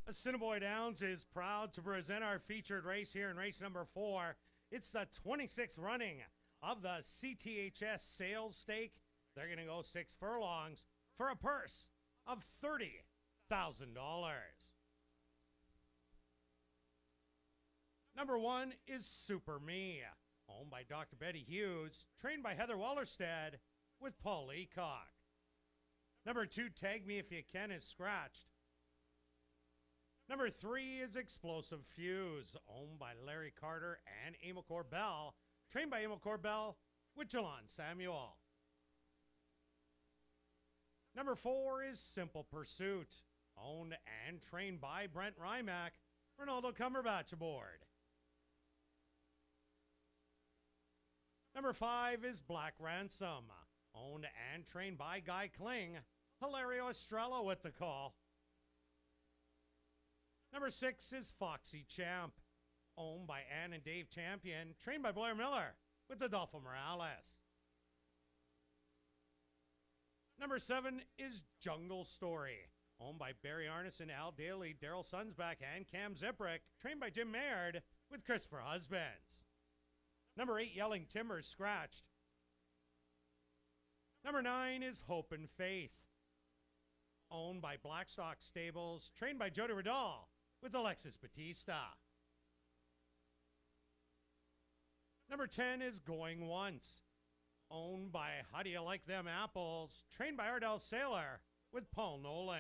Assiniboia Downs is proud to present our featured race here in race number 4. It's the 26th running of the CTHS Sales Stake. They're going to go 6 furlongs for a purse of $30,000. Number 1 is Super Me, owned by Dr. Betty Hughes, trained by Heather Wallerstead with Paul Leacock. Number 2, Tag Me If You Can, is scratched. Number 3 is Explosive Fuse, owned by Larry Carter and Emil Corbell, trained by Emil Corbell with Jalon Samuel. Number 4 is Simple Pursuit, owned and trained by Brent Rymack, Ronaldo Cumberbatch aboard. Number 5 is Black Ransom, owned and trained by Guy Kling, Hilario Estrella with the call. Number 6 is Foxy Champ, owned by Ann and Dave Champion, trained by Blair Miller with Adolfo Morales. Number 7 is Jungle Story, owned by Barry Arneson, Al Daly, Daryl Sunsback, and Cam Ziprick, trained by Jim Maynard with Christopher Husbands. Number 8, Yelling Timber, scratched. Number 9 is Hope and Faith, owned by Blackstock Stables, trained by Jody Riddall with Alexis Batista. Number 10 is Going Once, owned by How Do You Like Them Apples, trained by Ardell Saylor with Paul Nolan.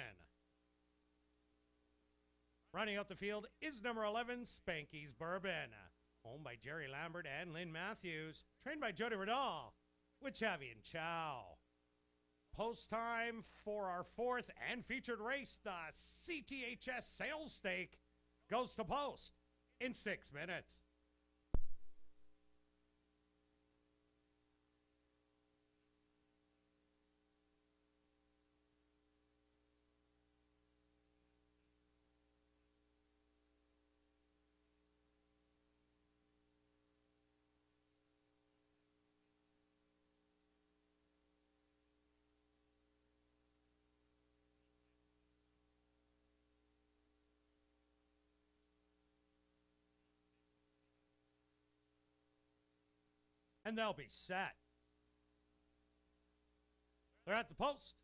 Running out the field is number 11, Spanky's Bourbon, owned by Jerry Lambert and Lynn Matthews, trained by Jody Riddall with Chavi and Chow. Post time for our 4th and featured race, the CTHS Sales Stake, goes to post in 6 minutes. And they'll be set. They're at the post.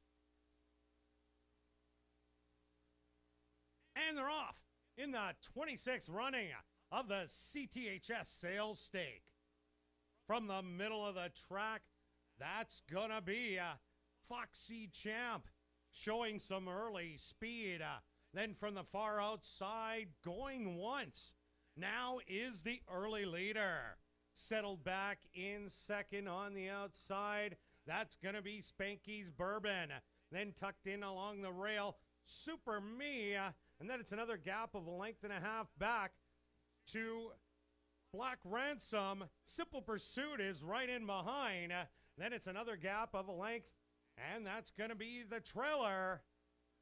And they're off in the 26th running of the CTHS Sales Stake. From the middle of the track, that's gonna be Foxy Champ, showing some early speed. Then from the far outside, Going Once now is the early leader. Settled back in second on the outside, that's going to be Spanky's Bourbon. Then tucked in along the rail, Super Me. And then it's another gap of a length and a half back to Black Ransom. Simple Pursuit is right in behind. Then it's another gap of a length, and that's going to be the trailer,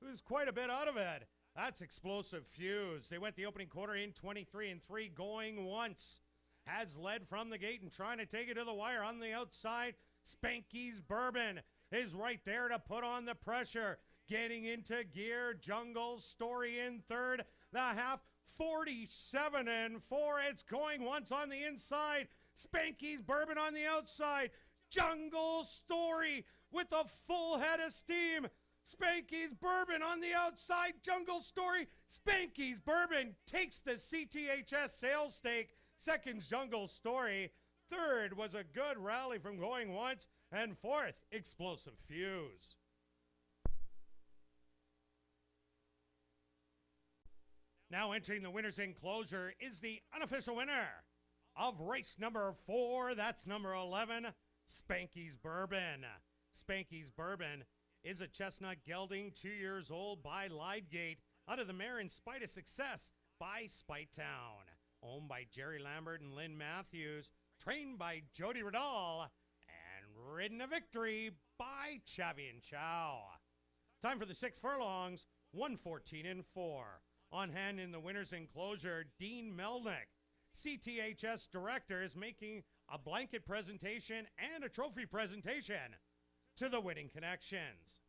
who's quite a bit out of it. That's Explosive Fuse. They went the opening quarter in 23-3, Going Once has led from the gate and trying to take it to the wire on the outside. Spanky's Bourbon is right there to put on the pressure. Getting into gear, Jungle Story in third. The half, 47-4. It's Going Once on the inside. Spanky's Bourbon on the outside. Jungle Story with a full head of steam. Spanky's Bourbon on the outside. Jungle Story. Spanky's Bourbon takes the CTHS Sales Stake. Second's Jungle Story. Third was a good rally from Going Once. And fourth, Explosive Fuse. Now entering the winner's enclosure is the unofficial winner of race number 4. That's number 11, Spanky's Bourbon. Spanky's Bourbon is a chestnut gelding, 2 years old, by Lydgate, out of the mare In Spite of Success by Spite Town. Owned by Jerry Lambert and Lynn Matthews, trained by Jody Riddall, and ridden to victory by Chavi and Chow. Time for the 6 furlongs, 1:14-4. On hand in the winner's enclosure, Dean Melnick, CTHS director, is making a blanket presentation and a trophy presentation to the winning connections.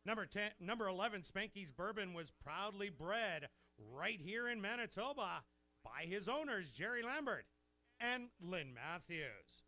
Number 11, Spanky's Bourbon, was proudly bred right here in Manitoba by his owners, Jerry Lambert and Lynn Matthews.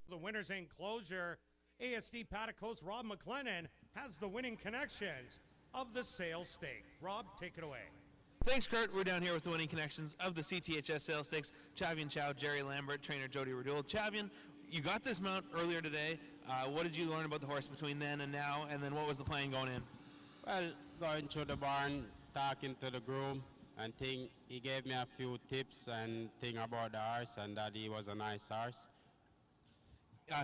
The winner's enclosure, ASD Paticos Rob McLennan has the winning connections of the sales stake. Rob, take it away. Thanks, Kurt. We're down here with the winning connections of the CTHS sales stakes. Chavian Chow, Jerry Lambert, trainer Jody Radul. Chavian, you got this mount earlier today. What did you learn about the horse between then and now, and then what was the plan going in? Well, going through the barn, talking to the groom, and he gave me a few tips and thing about the horse, and that he was a nice horse.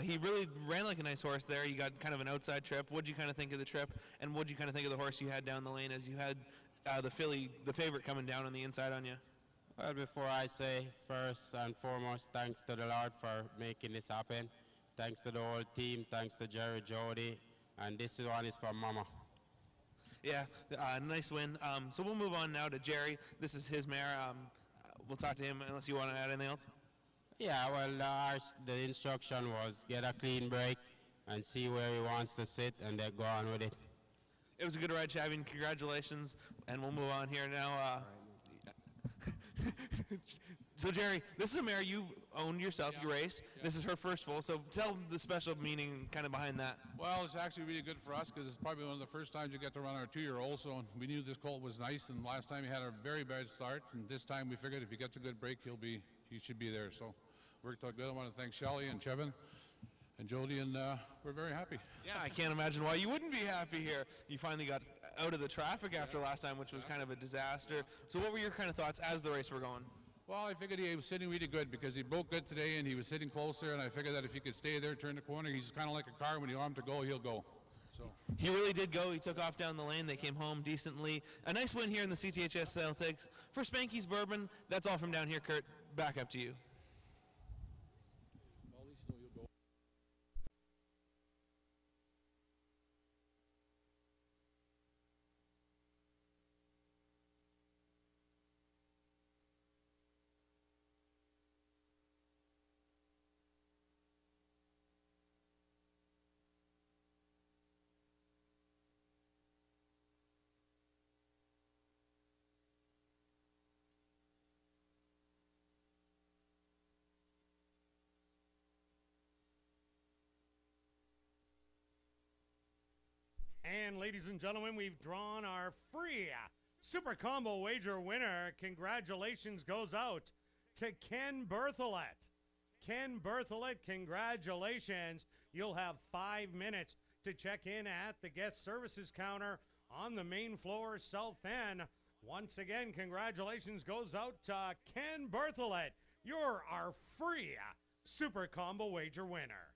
He really ran like a nice horse there. You got kind of an outside trip. What did you kind of think of the trip, and what did you kind of think of the horse you had down the lane as you had the favorite coming down on the inside on you? Well, before I say, first and foremost, thanks to the Lord for making this happen. Thanks to the whole team. Thanks to Jerry, Jody, and this one is for Mama. Yeah, nice win. So we'll move on now to Jerry. This is his mare. We'll talk to him unless you want to add anything else. Yeah, well, the instruction was get a clean break and see where he wants to sit and then go on with it. It was a good ride, Chavian. Congratulations. And we'll move on here now. So, Jerry, this is a mare you owned yourself. You raced. This is her first foal. So tell the special meaning kind of behind that. Well, it's actually really good for us because it's probably one of the first times you get to run our 2-year-old. So we knew this colt was nice. And last time he had a very bad start. And this time we figured if he gets a good break, he should be there. So worked out good. I want to thank Shelley and Chevin and Jody, and we're very happy. Yeah, I can't imagine why you wouldn't be happy here. You finally got out of the traffic after last time, which was kind of a disaster. So what were your kind of thoughts as the race were going? Well, I figured he was sitting really good because he broke good today and he was sitting closer, and I figured that if he could stay there, turn the corner, he's kind of like a car. When you want him to go, he'll go. So he really did go. He took off down the lane. They came home decently. A nice win here in the CTHS sales stakes. For Spanky's Bourbon, that's all from down here, Kurt. Back up to you. And ladies and gentlemen, we've drawn our free Super Combo Wager winner. Congratulations goes out to Ken Bertholet. Ken Bertholet, congratulations. You'll have 5 minutes to check in at the guest services counter on the main floor, south end. Once again, congratulations goes out to Ken Bertholet. You're our free Super Combo Wager winner.